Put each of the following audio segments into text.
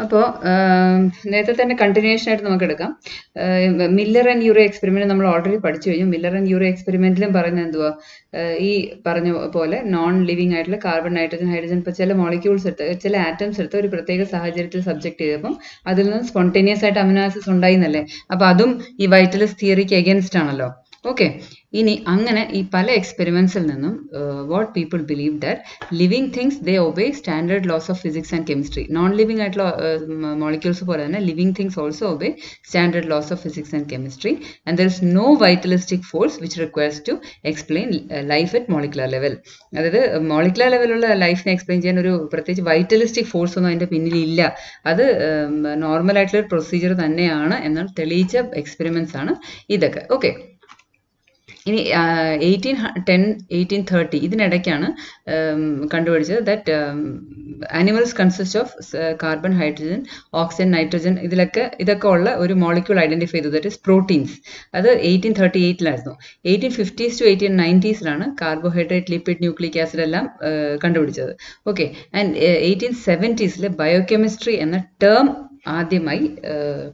അപ്പോൾ നേരത്തെ തന്നെ കണ്ടിന്യൂഷൻ ആയിട്ട് നമുക്ക് എടുക്കാം. മില്ലർ ആൻഡ് യൂറേ എക്സ്പെരിമെന്റ് നമ്മൾ ഓൾറെഡി പഠിച്ചു കഴിഞ്ഞു. മില്ലർ ആൻഡ് യൂറേ എക്സ്പെരിമെന്റിലും പറയുന്നത് എന്തുവാ, ഈ പറഞ്ഞ പോലെ നോൺ ലിവിങ് ആയിട്ടുള്ള കാർബൺ, നൈട്രജൻ, ഹൈഡ്രജൻ, ഇപ്പോൾ ചില മോളിക്യൂൾസ് എടുത്ത് ചില ആറ്റംസ് എടുത്ത് ഒരു പ്രത്യേക സാഹചര്യത്തിൽ സബ്ജക്ട് ചെയ്തപ്പം അതിൽ നിന്ന് സ്പോണ്ടേനിയസ് ആയിട്ട് അമിനോ ആസിഡ്സ് ഉണ്ടായിന്നല്ലേ. അപ്പോൾ അതും ഈ വൈറ്റലിസ്റ്റ് തിയറിക്ക് എഗൻസ്റ്റ് ആണല്ലോ. ഓക്കെ, ഇനി അങ്ങനെ ഈ പല എക്സ്പെരിമെന്റ്സിൽ നിന്നും what people believe that living things they obey standard laws of physics and chemistry. Non living ആയിട്ടുള്ള മോളിക്യൂൾസ് പോലെ തന്നെ living things also obey standard laws of physics and chemistry and there is no vitalistic force which requires to explain life at molecular level. അതായത് molecular ലെവലുള്ള ലൈഫിനെ എക്സ്പ്ലെയിൻ ചെയ്യാൻ ഒരു പ്രത്യേകിച്ച് വൈറ്റലിസ്റ്റിക് ഫോഴ്സ് ഒന്നും അതിൻ്റെ പിന്നിലില്ല. അത് നോർമൽ ആയിട്ടുള്ള ഒരു പ്രൊസീജിയർ തന്നെയാണ് എന്നാൽ തെളിയിച്ച എക്സ്പെരിമെന്റ്സ് ആണ് ഇതൊക്കെ. ഓക്കെ, ഇനി 1830 ഇതിനിടയ്ക്കാണ് കണ്ടുപിടിച്ചത് that animals consist of carbon, hydrogen, oxygen, nitrogen ഇതൊക്കെ ഉള്ള ഒരു മോളിക്യൂൾ ഐഡന്റിഫൈ ചെയ്തു, ദാറ്റ് ഇസ് പ്രോട്ടീൻസ്. അത് 1838 1850s to 1890s carbohydrate, lipid, nucleic acid എല്ലാം കണ്ടുപിടിച്ചത്. ഓക്കെ, ആൻഡ് 1870s ബയോകെമിസ്ട്രി എന്ന ടേം ആദ്യമായി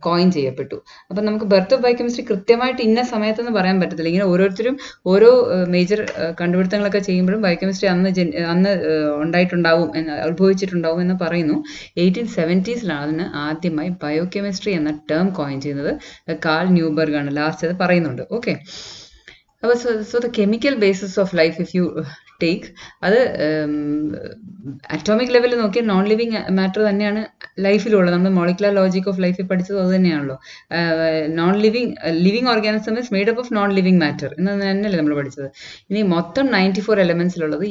കോയിൻ ചെയ്യപ്പെട്ടു. അപ്പം നമുക്ക് ബർത്ത് ഓഫ് ബയോകെമിസ്ട്രി കൃത്യമായിട്ട് ഇന്ന സമയത്തെന്ന് പറയാൻ പറ്റത്തില്ല. ഇങ്ങനെ ഓരോരുത്തരും ഓരോ മേജർ കണ്ടുപിടുത്തങ്ങളൊക്കെ ചെയ്യുമ്പോഴും ബയോകെമിസ്ട്രി അന്ന് ഉണ്ടായിട്ടുണ്ടാവും ഉത്ഭവിച്ചിട്ടുണ്ടാവും എന്ന് പറയുന്നു. 1870s അതിന് ആദ്യമായി ബയോകെമിസ്ട്രി എന്ന ടേം കോയിൻ ചെയ്യുന്നത് കാൾ ന്യൂബർഗ് ആണ്. ലാസ്റ്റ് അത് പറയുന്നുണ്ട്. ഓക്കെ, അപ്പോൾ so the chemical basis of life if you take, അത് അറ്റോമിക് ലെവലിൽ നോക്കിയാൽ നോൺ ലിവിങ് മാറ്റർ തന്നെയാണ് ലൈഫിലുള്ളത്. നമ്മൾ മോളിക്കുലർ ലോജിക് ഓഫ് ലൈഫിൽ പഠിച്ചത് അത് തന്നെയാണല്ലോ. Non living organism is made up of non living matter എന്ന് തന്നെയല്ലേ നമ്മൾ പഠിച്ചത്. ഇനി മൊത്തം 94 എലമെന്റ്സിലുള്ളത്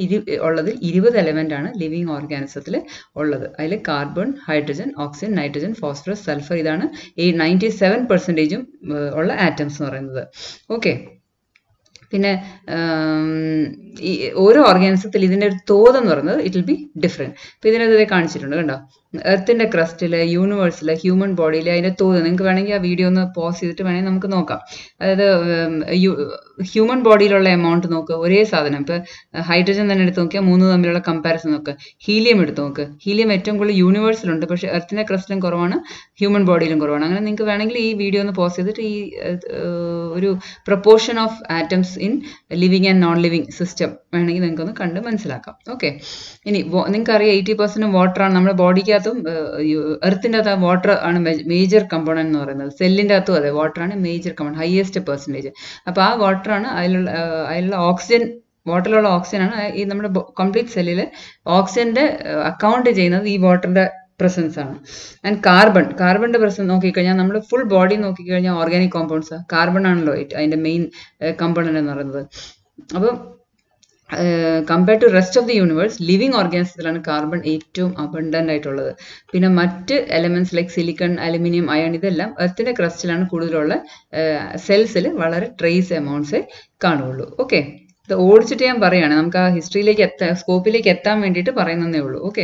20 എലമെന്റ് ആണ് ലിവിങ് ഓർഗാനിസത്തിൽ ഉള്ളത്. അതിൽ carbon, hydrogen, oxygen, nitrogen, phosphorus, sulphur ഇതാണ് ഈ 97% ഉള്ള ആറ്റംസ് എന്ന് പറയുന്നത്. ഓക്കെ, പിന്നെ ഈ ഓരോ ഓർഗാനിസത്തിൽ ഇതിൻ്റെ ഒരു തോതെന്ന് പറയുന്നത് ഇറ്റ് വിൽ ബി ഡിഫറെൻറ്റ്. ഇപ്പോൾ ഇതിനകത്ത് കാണിച്ചിട്ടുണ്ട് കണ്ടോ, എർത്തിൻ്റെ ക്രസ്റ്റിൽ, യൂണിവേഴ്സിൽ, ഹ്യൂമൻ ബോഡിയിൽ അതിൻ്റെ തോത്. നിങ്ങൾക്ക് വേണമെങ്കിൽ ആ വീഡിയോ ഒന്ന് പോസ് ചെയ്തിട്ട് വേണമെങ്കിൽ നമുക്ക് നോക്കാം. അതായത് ഹ്യൂമൻ ബോഡിയിലുള്ള എമൗണ്ട് നോക്കുക, ഒരേ സാധനം. ഇപ്പോൾ ഹൈഡ്രജൻ തന്നെ എടുത്ത് നോക്കിയാൽ 3 തമ്മിലുള്ള കമ്പാരിസൺ നോക്കുക. ഹീലിയം എടുത്ത് നോക്കുക, ഹീലിയം ഏറ്റവും കൂടുതൽ യൂണിവേഴ്സിലുണ്ട്, പക്ഷേ എർത്തിൻ്റെ ക്രസ്റ്റിലും കുറവാണ്, ഹ്യൂമൻ ബോഡിയിലും കുറവാണ്. അങ്ങനെ നിങ്ങൾക്ക് വേണമെങ്കിൽ ഈ വീഡിയോ ഒന്ന് പോസ് ചെയ്തിട്ട് ഈ ഒരു proportion of atoms in living and non living system വേണമെങ്കിൽ നിങ്ങൾക്ക് ഒന്ന് കണ്ട് മനസ്സിലാക്കാം. ഓക്കെ, ഇനി നിങ്ങൾക്കറിയാം 80% വാട്ടറാണ് നമ്മുടെ ബോഡിക്കകത്തും എർത്തിൻ്റെ അകത്ത്. വാട്ടർ ആണ് മേജർ കമ്പോണന്റ് എന്ന് പറയുന്നത്. സെല്ലിൻ്റെ അകത്തും അതെ, വാട്ടറാണ് മേജർ കമ്പോണന്റ്, ഹയസ്റ്റ് പെർസെൻറ്റേജ്. അപ്പോൾ ആ വാട്ടറാണ് അതിലുള്ള ഓക്സിജൻ. വാട്ടറിലുള്ള ഓക്സിജനാണ് ഈ നമ്മുടെ കംപ്ലീറ്റ് സെല്ലിൽ ഓക്സിജന്റെ അക്കൗണ്ട് ചെയ്യുന്നത് ഈ വാട്ടറിന്റെ പ്രസൻസ് ആണ്. ആൻഡ് കാർബണിന്റെ പ്രസൻസ് നോക്കിക്കഴിഞ്ഞാൽ നമ്മൾ ഫുൾ ബോഡി നോക്കിക്കഴിഞ്ഞാൽ ഓർഗാനിക് കോമ്പൗണ്ട്സ് കാർബൺ ആണല്ലോ അതിന്റെ മെയിൻ കമ്പോണന്റ് എന്ന് പറയുന്നത്. അപ്പം compared to rest of the universe living ഓർഗാനിസത്തിലാണ് കാർബൺ ഏറ്റവും അബണ്ടന്റ് ആയിട്ടുള്ളത്. പിന്നെ മറ്റ് elements like silicon, aluminium, iron ഇതെല്ലാം എർത്തിന്റെ ക്രസ്റ്റിലാണ് കൂടുതലുള്ള. സെൽസിൽ വളരെ ട്രേസ് എമൗണ്ട്സേ കാണുള്ളൂ. ഓക്കെ, ഇത് ഓടിച്ചിട്ട് ഞാൻ പറയുകയാണ്, നമുക്ക് ആ ഹിസ്റ്ററിയിലേക്ക് സ്കോപ്പിലേക്ക് എത്താൻ വേണ്ടിയിട്ട് പറയുന്നതേ ഉള്ളൂ. ഓക്കെ.